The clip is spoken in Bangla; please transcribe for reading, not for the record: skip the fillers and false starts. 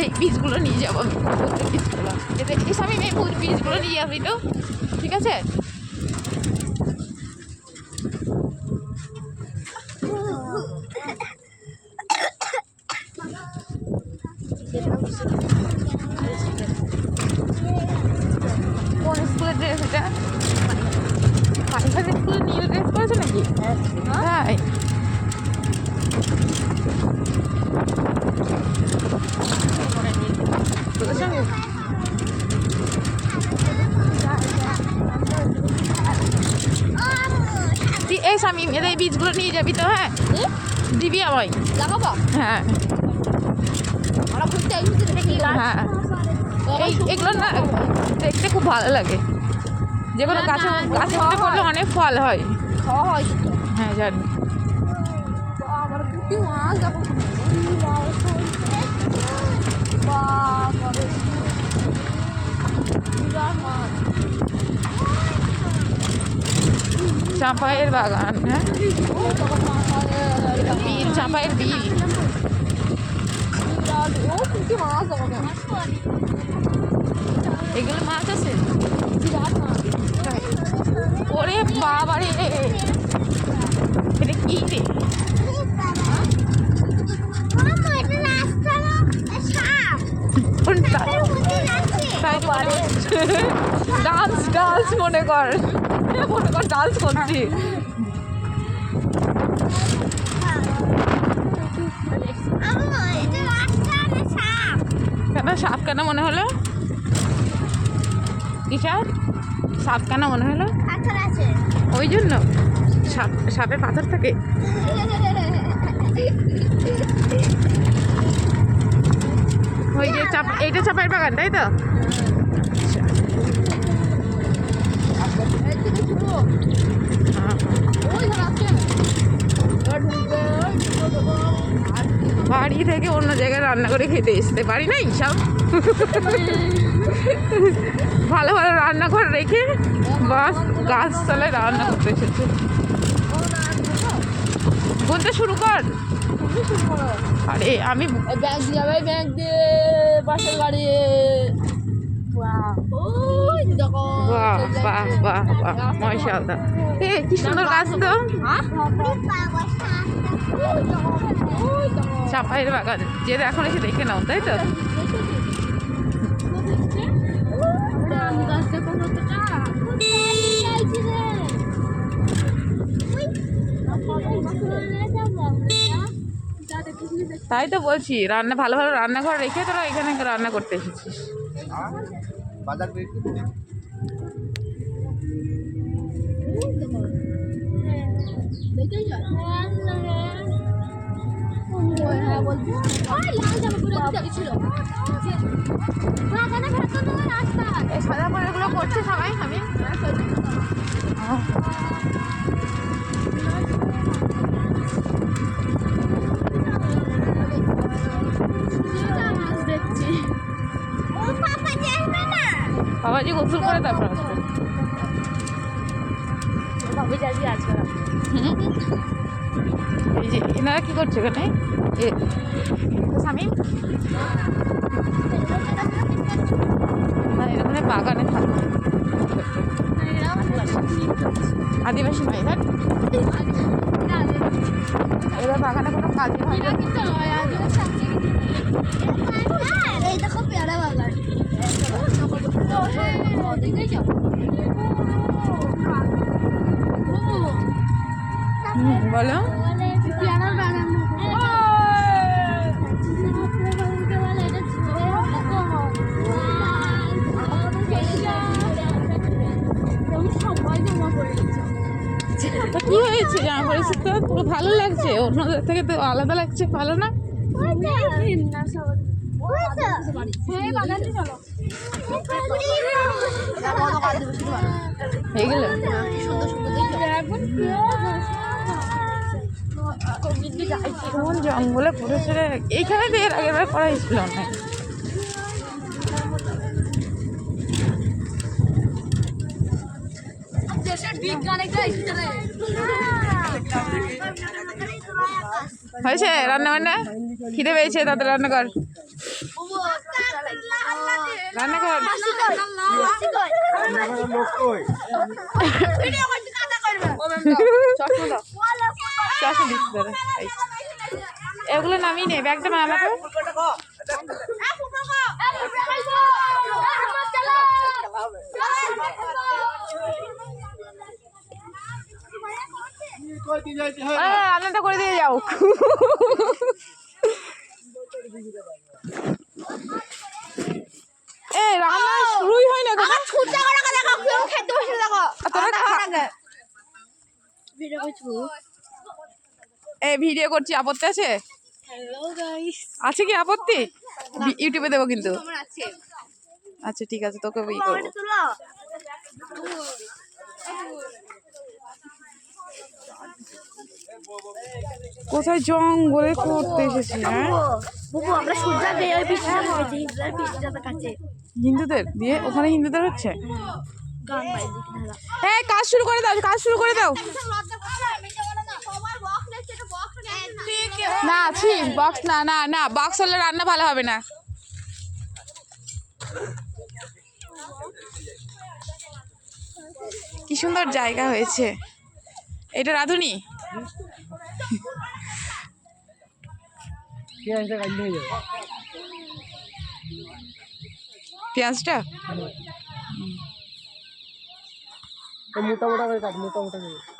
এই বীজগুলো নিয়ে যাবো আমি, বীজগুলো এসে আমি বীজগুলো নিয়ে যাবি তো, ঠিক আছে? কোন স্কুলের ড্রেস এটা? পানিঘাট স্কুলের নীল ড্রেস করেছে নাকি? তাই তোদের সঙ্গে তুই এই স্বামী এদের এই বীজগুলো নিয়ে যাবি তো? হ্যাঁ দিবি আমায়, লাগাবো? হ্যাঁ হ্যাঁ এগুলো না দেখতে খুব ভালো লাগে, যে কোনো গাছে গাছে মধ্যে পড়লে অনেক ফল হয়। হ্যাঁ জানি। চাঁপাইয়ের বাগান, হ্যাঁ বিল, চাঁপাইয়ের বিল। এগুলো মাছ আছে? ওরে বাবারে, এটা কি রে? ডান্স ডান্স মনে কর ডান্স করছি। কেন সাপ কেন মনে হলো? কিসব সাপ কেন মনে হলো? ওই জন্য সাপে পাথর থাকে। ওই যে এইটা চাপাইয়ের বাগান, তাই তো? বাড়ি থেকে অন্য জায়গায় রান্না করে খেতে এসতে পারি না সব। ভালো ভালো রান্নাঘর রেখে বাস গাছতলায় রান্না করতে এসেছে। বলতে শুরু কর। আরে আমি ব্যাগ যাবে, ব্যাগ দিয়ে পাশের বাড়ি। বাহ বাহ বাহ বাহ মাশাআল্লাহ, কি সুন্দর গাছ তো। চাঁপাইয়ের বাগান যে এখন এসে দেখে নাও, তাই তো? তাই তো বলছি, রান্না ভালো ভালো রান্নাঘর রেখে তোরা এখানে রান্না করতে এসেছিস। সাদা পরেগুলো করছে সবাই, আমি বাবাজি গোসল করে তারপর আসবে। এই যে এনারা কি করছে এখানে? স্বামী এখানে বাগানে থাকবে আদিবাসী নয়, তাই এরা বাগানে কোনো কাজই হয় না। বলো কি হয়েছে? জামা পড়েছি তো পুরো ভালো লাগছে, অন্যদের থেকে তো আলাদা লাগছে, ভালো না? এইগুলো কোন জঙ্গলে পড়েছে রে? এইখানে তো এর আগের বার করা হয়েছিল না। হয়েছে রান্না বান্না? খিদে পেয়েছে, তাদের রান্না কর। রান্না কর। চশমা দিচ্ছি দাদা। এগুলো নামিয়ে নে, ব্যাগটা নামাবো। রান্নাটা করে দিয়ে যাও। এ রান্না শুরুই হয় না কেন? ভিডিও করছি, আপত্তি আছে? আছে কি আপত্তি? ইউটিউবে দেবো কিন্তু। আচ্ছা ঠিক আছে, তোকে ই করবো। কোথায় জঙ্গলে করতে এসেছি? হ্যাঁ হিন্দুদের দিয়ে ওখানে হিন্দুদের হচ্ছে। হ্যাঁ কাজ শুরু করে দাও, কাজ শুরু করে দাও। না ছি বক্স না, না না বক্স হলে রান্না ভালো হবে না। কি সুন্দর জায়গা হয়েছে। এটা রাঁধুনি? পেঁয়াজটা মোটা মোটা করে কাট, মোটা মোটা করে।